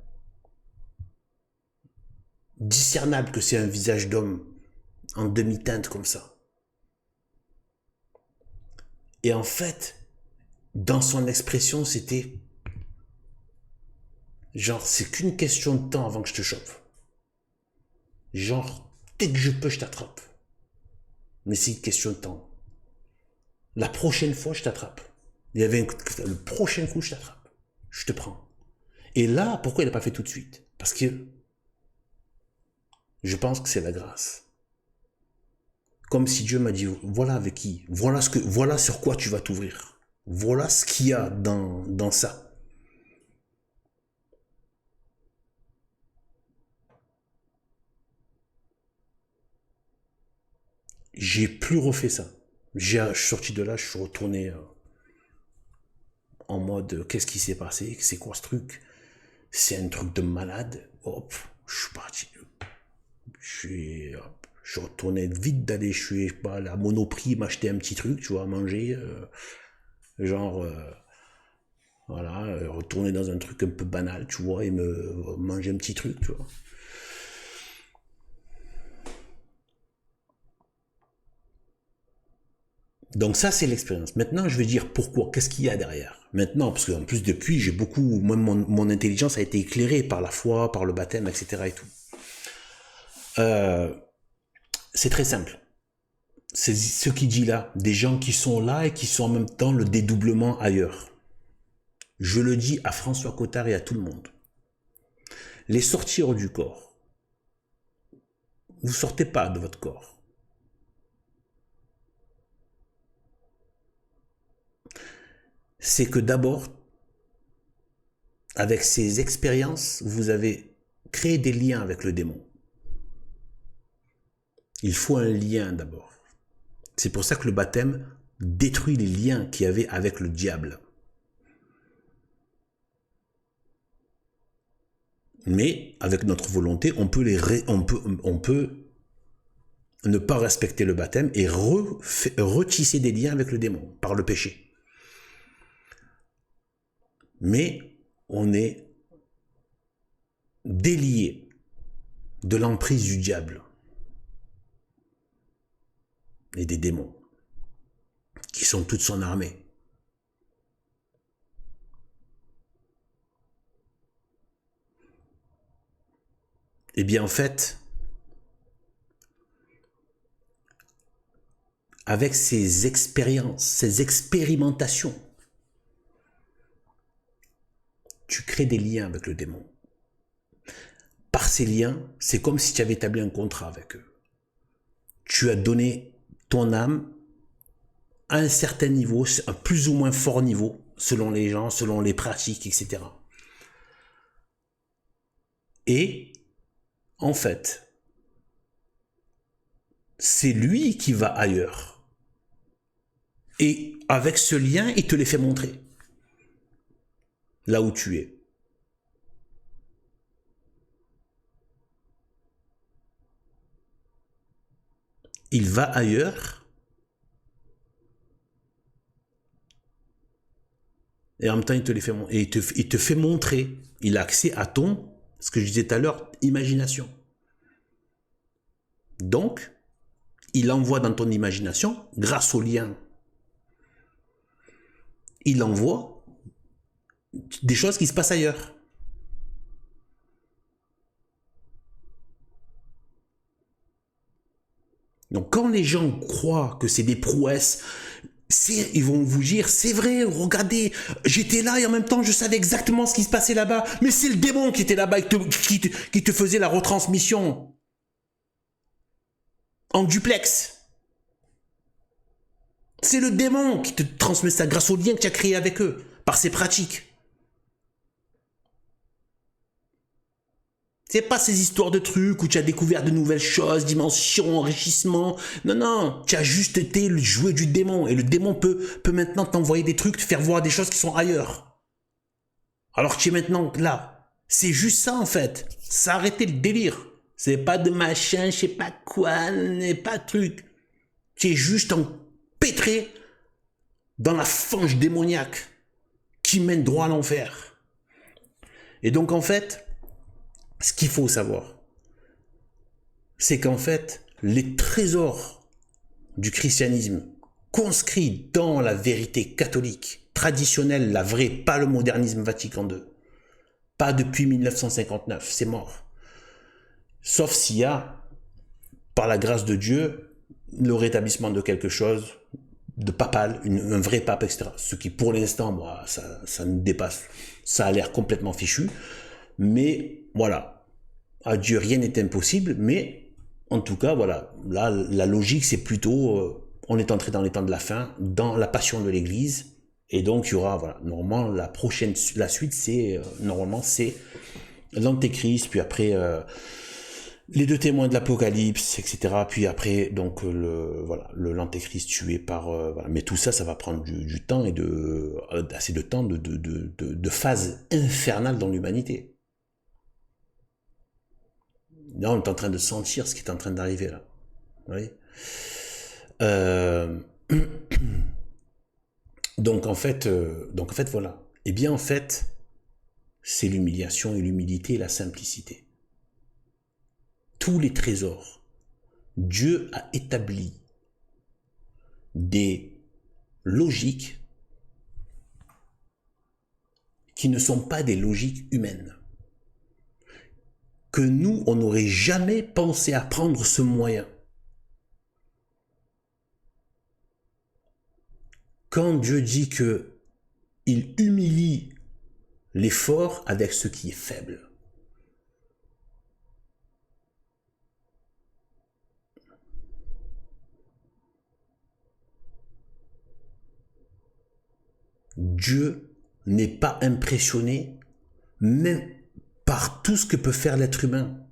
discernable que c'est un visage d'homme en demi-teinte comme ça. Et en fait, dans son expression, c'était genre, c'est qu'une question de temps avant que je te chope. Genre, dès que je peux, je t'attrape. Mais c'est une question de temps. La prochaine fois, je t'attrape. Il y avait le prochain coup, je t'attrape. Je te prends. Et là, pourquoi il n'a pas fait tout de suite? Parce que je pense que c'est la grâce. Comme si Dieu m'a dit, voilà avec qui, voilà sur quoi tu vas t'ouvrir. Voilà ce qu'il y a dans ça. J'ai plus refait ça. Je suis sorti de là, je suis retourné en mode, qu'est-ce qui s'est passé? C'est quoi ce truc? C'est un truc de malade. Hop, je suis parti. Je suis retourné vite d'aller, je suis pas à la Monoprix m'acheter un petit truc, tu vois, à manger. Genre, voilà, retourner dans un truc un peu banal, tu vois, et me manger un petit truc, tu vois. Donc ça, c'est l'expérience. Maintenant, je vais dire pourquoi, qu'est-ce qu'il y a derrière. Maintenant, parce qu'en plus, depuis, j'ai beaucoup, moi, mon intelligence a été éclairée par la foi, par le baptême, etc. et tout. C'est très simple. C'est ce qui dit là, des gens qui sont là et qui sont en même temps le dédoublement ailleurs. Je le dis à François Cottard et à tout le monde. Les sortir du corps. Vous sortez pas de votre corps. C'est que d'abord, avec ces expériences, vous avez créé des liens avec le démon. Il faut un lien d'abord. C'est pour ça que le baptême détruit les liens qu'il y avait avec le diable. Mais avec notre volonté, on peut ne pas respecter le baptême et retisser des liens avec le démon par le péché. Mais on est délié de l'emprise du diable et des démons qui sont toute son armée. Eh bien en fait, avec ces expériences, ces expérimentations, tu crées des liens avec le démon. Par ces liens, c'est comme si tu avais établi un contrat avec eux. Tu as donné ton âme à un certain niveau, un plus ou moins fort niveau, selon les gens, selon les pratiques, etc. Et, en fait, c'est lui qui va ailleurs. Et avec ce lien, il te les fait montrer. Là où tu es. Il va ailleurs Et en même temps, il te les fait, et il te fait montrer. Il a accès à ton, ce que je disais tout à l'heure, imagination. Donc, il envoie dans ton imagination, grâce au lien, il envoie des choses qui se passent ailleurs. Donc quand les gens croient que c'est des prouesses, ils vont vous dire, c'est vrai, regardez, j'étais là et en même temps je savais exactement ce qui se passait là-bas, mais c'est le démon qui était là-bas qui te faisait la retransmission en duplex. C'est le démon qui te transmet ça grâce au lien que tu as créé avec eux, par ses pratiques. C'est pas ces histoires de trucs où tu as découvert de nouvelles choses, dimensions, enrichissement. Non, non, tu as juste été le jouet du démon. Et le démon peut maintenant t'envoyer des trucs, te faire voir des choses qui sont ailleurs. Alors que tu es maintenant là. C'est juste ça en fait. Ça a arrêté le délire. C'est pas de machin, je sais pas quoi, pas de truc. Tu es juste empêtré dans la fange démoniaque qui mène droit à l'enfer. Et donc en fait, ce qu'il faut savoir, c'est qu'en fait, les trésors du christianisme conscrits dans la vérité catholique, traditionnelle, la vraie, pas le modernisme Vatican II, pas depuis 1959, c'est mort. Sauf s'il y a, par la grâce de Dieu, le rétablissement de quelque chose de papal, un vrai pape, etc. Ce qui, pour l'instant, moi, ça nous dépasse. Ça a l'air complètement fichu. Mais voilà, à Dieu rien n'est impossible, mais en tout cas, voilà, là, la logique, c'est plutôt, on est entré dans les temps de la fin, dans la passion de l'Église, et donc il y aura, voilà, normalement, la suite, c'est, normalement, c'est l'Antéchrist, puis après, les deux témoins de l'Apocalypse, etc., puis après, donc, l'Antéchrist tué par, voilà, mais tout ça, ça va prendre du temps et assez de temps de phase infernale dans l'humanité. Là, on est en train de sentir ce qui est en train d'arriver là. Oui. Donc en fait, voilà. Eh bien, en fait, c'est l'humiliation et l'humilité et la simplicité. Tous les trésors, Dieu a établi des logiques qui ne sont pas des logiques humaines. Que nous, on n'aurait jamais pensé à prendre ce moyen. Quand Dieu dit que il humilie les forts avec ce qui est faible. Dieu n'est pas impressionné même par tout ce que peut faire l'être humain.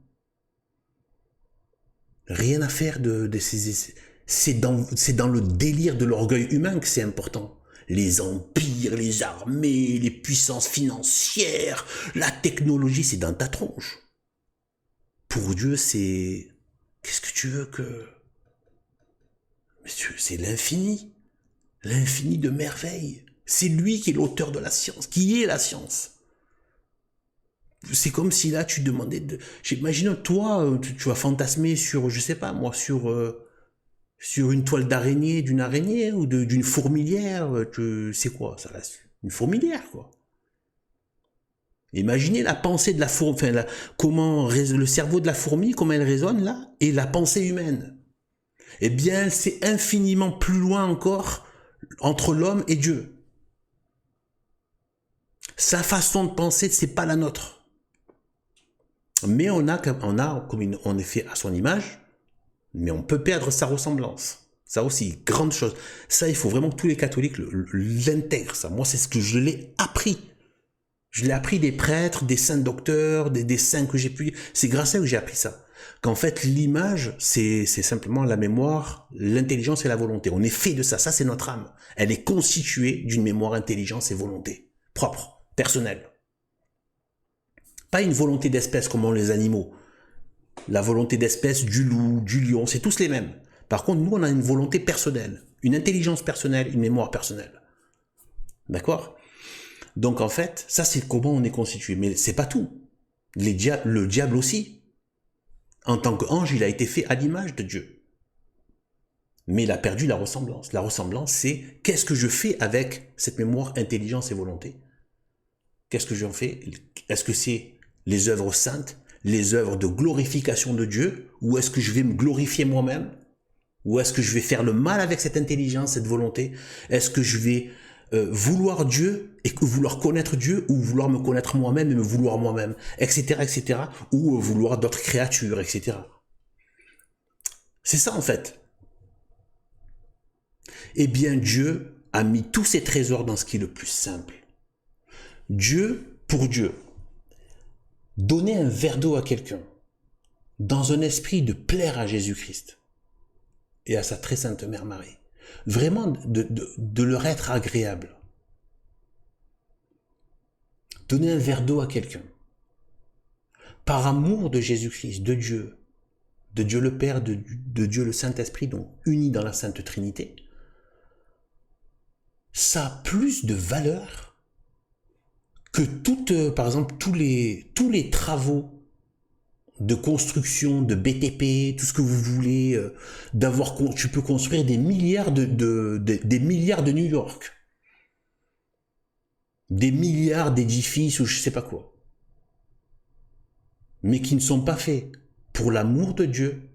Rien à faire de ces... C'est dans le délire de l'orgueil humain que c'est important. Les empires, les armées, les puissances financières, la technologie, c'est dans ta tronche. Pour Dieu, c'est... Qu'est-ce que tu veux que... C'est l'infini. L'infini de merveilles. C'est lui qui est l'auteur de la science, qui est la science. C'est comme si là tu demandais de... J'imagine toi, tu vas fantasmer sur, je sais pas moi, sur une toile d'araignée, d'une araignée ou d'une fourmilière. C'est quoi ça reste une fourmilière quoi. Imaginez la pensée de la fourmi, enfin comment le cerveau de la fourmi, comment elle résonne là, et la pensée humaine. Eh bien, c'est infiniment plus loin encore entre l'homme et Dieu. Sa façon de penser, c'est pas la nôtre. Mais on est fait à son image, mais on peut perdre sa ressemblance. Ça aussi, grande chose. Ça, il faut vraiment que tous les catholiques l'intègrent, ça. Moi, c'est ce que je l'ai appris. Je l'ai appris des prêtres, des saints docteurs, des saints que j'ai pu... C'est grâce à eux que j'ai appris ça. Qu'en fait, l'image, c'est simplement la mémoire, l'intelligence et la volonté. On est fait de ça. Ça, c'est notre âme. Elle est constituée d'une mémoire, intelligence et volonté. Propre, personnelle. Pas une volonté d'espèce comme ont les animaux. La volonté d'espèce du loup, du lion, c'est tous les mêmes. Par contre, nous, on a une volonté personnelle, une intelligence personnelle, une mémoire personnelle. D'accord ? Donc en fait, ça c'est comment on est constitué. Mais c'est pas tout. Le diable aussi. En tant qu'ange, il a été fait à l'image de Dieu. Mais il a perdu la ressemblance. La ressemblance, c'est qu'est-ce que je fais avec cette mémoire, intelligence et volonté? Qu'est-ce que j'en fais? Est-ce que c'est les œuvres saintes, les œuvres de glorification de Dieu, ou est-ce que je vais me glorifier moi-même? Ou est-ce que je vais faire le mal avec cette intelligence, cette volonté? Est-ce que je vais vouloir Dieu et vouloir connaître Dieu, ou vouloir me connaître moi-même et me vouloir moi-même, etc., etc., ou vouloir d'autres créatures, etc. C'est ça en fait. Eh bien, Dieu a mis tous ses trésors dans ce qui est le plus simple. Pour Dieu, donner un verre d'eau à quelqu'un, dans un esprit de plaire à Jésus-Christ et à sa très sainte Mère Marie, vraiment de leur être agréable. Donner un verre d'eau à quelqu'un, par amour de Jésus-Christ, de Dieu le Père, de Dieu le Saint-Esprit, donc unis dans la Sainte Trinité, ça a plus de valeur que par exemple, tous les travaux de construction, de BTP, tout ce que vous voulez, tu peux construire des milliards des milliards de New York, des milliards d'édifices ou je sais pas quoi, mais qui ne sont pas faits pour l'amour de Dieu.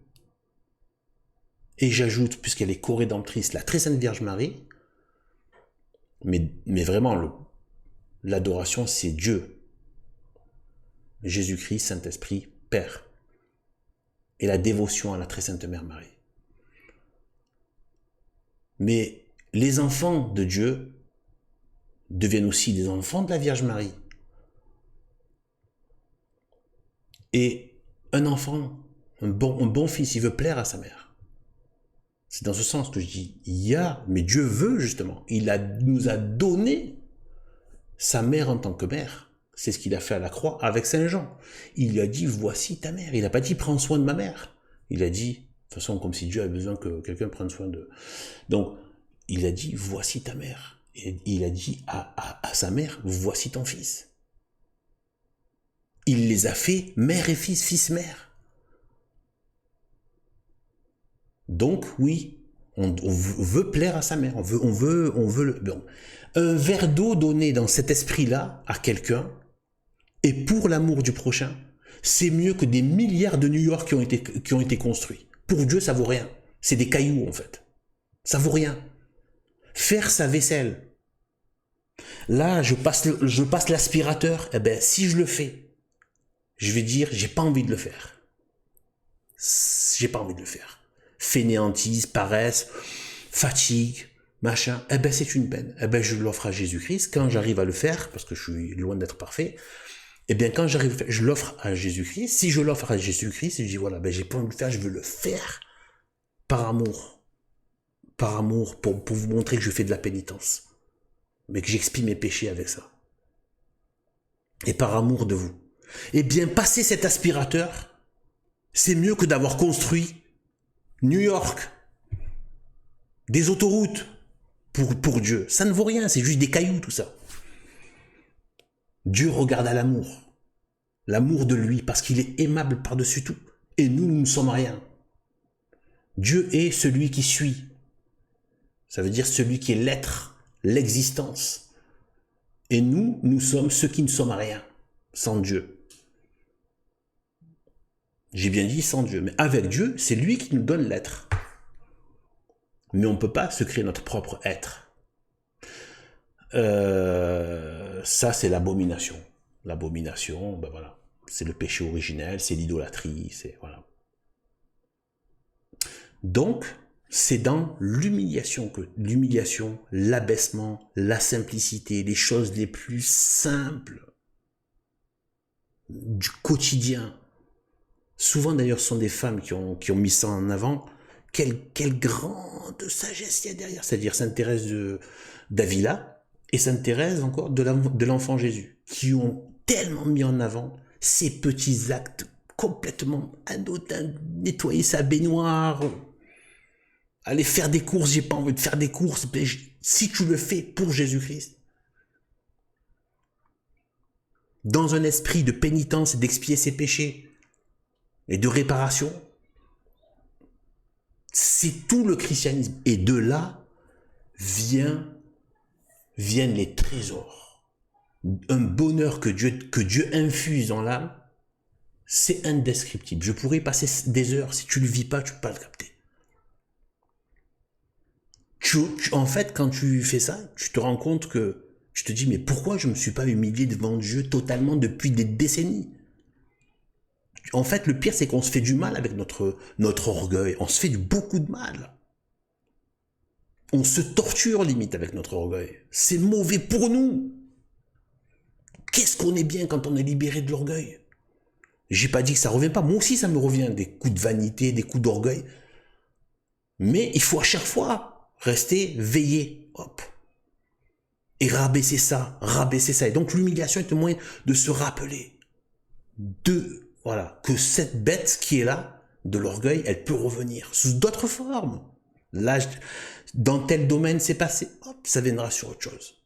Et j'ajoute, puisqu'elle est co-rédemptrice, la très sainte Vierge Marie, mais vraiment, l'adoration, c'est Dieu, Jésus-Christ, Saint-Esprit, Père, et la dévotion à la très sainte Mère Marie. Mais les enfants de Dieu deviennent aussi des enfants de la Vierge Marie. Et un enfant, un bon fils, il veut plaire à sa mère. C'est dans ce sens que je dis, mais Dieu veut justement, nous a donné sa mère en tant que mère. C'est ce qu'il a fait à la croix avec Saint Jean. Il lui a dit, voici ta mère. Il n'a pas dit, prends soin de ma mère. Il a dit, de toute façon, comme si Dieu avait besoin que quelqu'un prenne soin de... Donc, il a dit, voici ta mère. Et il a dit à sa mère, voici ton fils. Il les a fait mère et fils, fils-mère. Donc, oui, on veut plaire à sa mère. On veut bon. Un verre d'eau donné dans cet esprit-là à quelqu'un, et pour l'amour du prochain, c'est mieux que des milliards de New York qui ont été construits. Pour Dieu, ça vaut rien. C'est des cailloux, en fait. Ça vaut rien. Faire sa vaisselle. Là, je passe l'aspirateur. Eh ben, si je le fais, je vais dire, j'ai pas envie de le faire. J'ai pas envie de le faire. Fainéantise, paresse, fatigue, machin, eh ben c'est une peine. Eh ben je l'offre à Jésus-Christ quand j'arrive à le faire, parce que je suis loin d'être parfait. Eh bien quand j'arrive à le faire, je l'offre à Jésus-Christ. Si je l'offre à Jésus-Christ, je dis voilà, ben j'ai pas envie de le faire, je veux le faire par amour. Par amour, pour vous montrer que je fais de la pénitence. Mais que j'expie mes péchés avec ça. Et par amour de vous. Eh bien, passer cet aspirateur, c'est mieux que d'avoir construit New York, des autoroutes pour Dieu. Ça ne vaut rien, c'est juste des cailloux tout ça. Dieu regarde à l'amour de lui, parce qu'il est aimable par-dessus tout. Et nous ne sommes rien. Dieu est celui qui suit. Ça veut dire celui qui est l'être, l'existence. Et nous sommes ceux qui ne sommes rien, sans Dieu. J'ai bien dit sans Dieu, mais avec Dieu, c'est lui qui nous donne l'être. Mais on ne peut pas se créer notre propre être. Ça, c'est l'abomination. L'abomination, ben voilà, c'est le péché originel, c'est l'idolâtrie, c'est voilà. Donc, c'est dans l'humiliation, l'abaissement, la simplicité, les choses les plus simples du quotidien. Souvent d'ailleurs, ce sont des femmes qui ont mis ça en avant. Quelle grande sagesse il y a derrière. C'est-à-dire Sainte Thérèse d'Avila et Sainte Thérèse encore de l'Enfant Jésus, qui ont tellement mis en avant ces petits actes complètement anodins, nettoyer sa baignoire, aller faire des courses, j'ai pas envie de faire des courses, si tu le fais pour Jésus-Christ. dans un esprit de pénitence et d'expier ses péchés et de réparation. C'est tout le christianisme. Et de là viennent les trésors. Un bonheur que Dieu infuse dans l'âme, c'est indescriptible. Je pourrais passer des heures, si tu ne le vis pas, tu ne peux pas le capter. En fait, quand tu fais ça, tu te rends compte que tu te dis, mais pourquoi je ne me suis pas humilié devant Dieu totalement depuis des décennies? En fait, le pire, c'est qu'on se fait du mal avec notre orgueil. On se fait beaucoup de mal. On se torture limite avec notre orgueil. C'est mauvais pour nous. Qu'est-ce qu'on est bien quand on est libéré de l'orgueil? J'ai pas dit que ça revient pas. Moi aussi, ça me revient. Des coups de vanité, des coups d'orgueil. Mais il faut à chaque fois rester veillé. Hop. Et rabaisser ça. Et donc, l'humiliation est un moyen de se rappeler que cette bête qui est là, de l'orgueil, elle peut revenir sous d'autres formes. Là, dans tel domaine c'est passé, hop, ça viendra sur autre chose.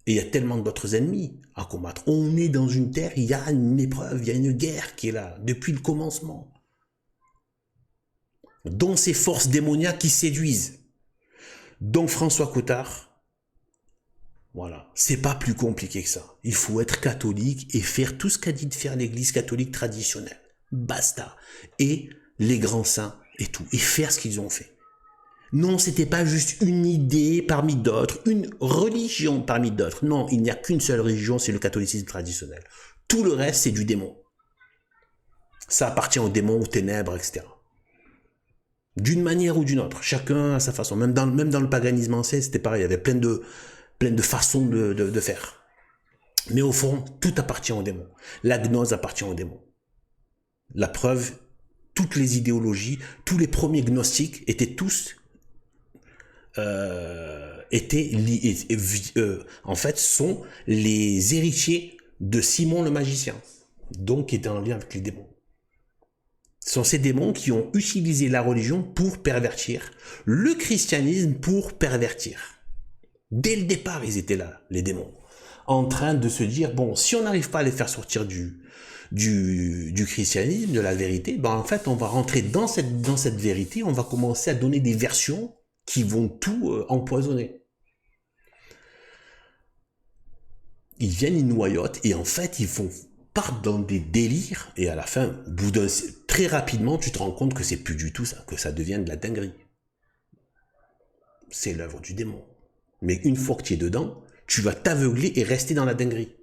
Et il y a tellement d'autres ennemis à combattre. On est dans une terre, il y a une épreuve, il y a une guerre qui est là, depuis le commencement. Dont ces forces démoniaques qui séduisent. Donc François Cottard, voilà, c'est pas plus compliqué que ça. Il faut être catholique et faire tout ce qu'a dit de faire l'Église catholique traditionnelle. Basta. Et les grands saints et tout. Et faire ce qu'ils ont fait. Non, c'était pas juste une idée parmi d'autres, une religion parmi d'autres. Non, il n'y a qu'une seule religion, c'est le catholicisme traditionnel. Tout le reste, c'est du démon. Ça appartient aux démons, aux ténèbres, etc. D'une manière ou d'une autre. Chacun à sa façon. Même dans le paganisme ancien, c'était pareil. Il y avait plein de façons de faire. Mais au fond, tout appartient aux démons. La gnose appartient aux démons. La preuve, toutes les idéologies, tous les premiers gnostiques étaient tous en fait, sont les héritiers de Simon le magicien, donc qui était en lien avec les démons. Ce sont ces démons qui ont utilisé la religion pour pervertir, le christianisme pour pervertir. Dès le départ, ils étaient là, les démons, en train de se dire, bon, si on n'arrive pas à les faire sortir du christianisme, de la vérité, ben en fait, on va rentrer dans cette vérité, on va commencer à donner des versions qui vont tout empoisonner. Ils viennent, ils noyautent, et en fait, partent dans des délires, et à la fin, très rapidement, tu te rends compte que c'est plus du tout ça, que ça devient de la dinguerie. C'est l'œuvre du démon. Mais une fois que tu es dedans, tu vas t'aveugler et rester dans la dinguerie.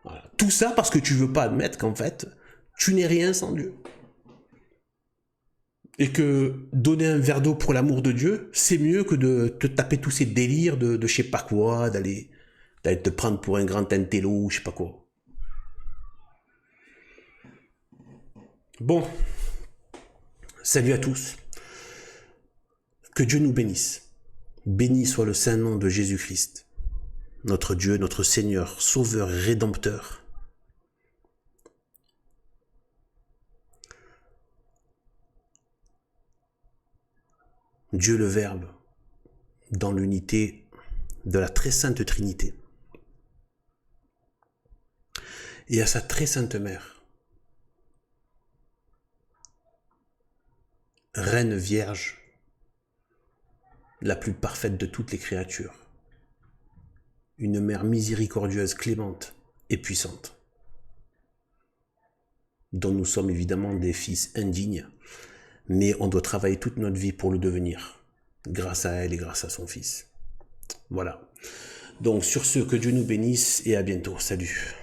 Voilà. Tout ça parce que tu veux pas admettre qu'en fait, tu n'es rien sans Dieu. Et que donner un verre d'eau pour l'amour de Dieu, c'est mieux que de te taper tous ces délires de je sais pas quoi, d'aller te prendre pour un grand intello, je sais pas quoi. Bon, salut à tous. Que Dieu nous bénisse. Béni soit le saint nom de Jésus-Christ, notre Dieu, notre Seigneur, Sauveur et Rédempteur. Dieu le Verbe, dans l'unité de la très sainte Trinité, et à sa très sainte Mère, Reine Vierge, la plus parfaite de toutes les créatures, une mère miséricordieuse, clémente et puissante, dont nous sommes évidemment des fils indignes, mais on doit travailler toute notre vie pour le devenir, grâce à elle et grâce à son Fils. Voilà. Donc sur ce, que Dieu nous bénisse et à bientôt. Salut.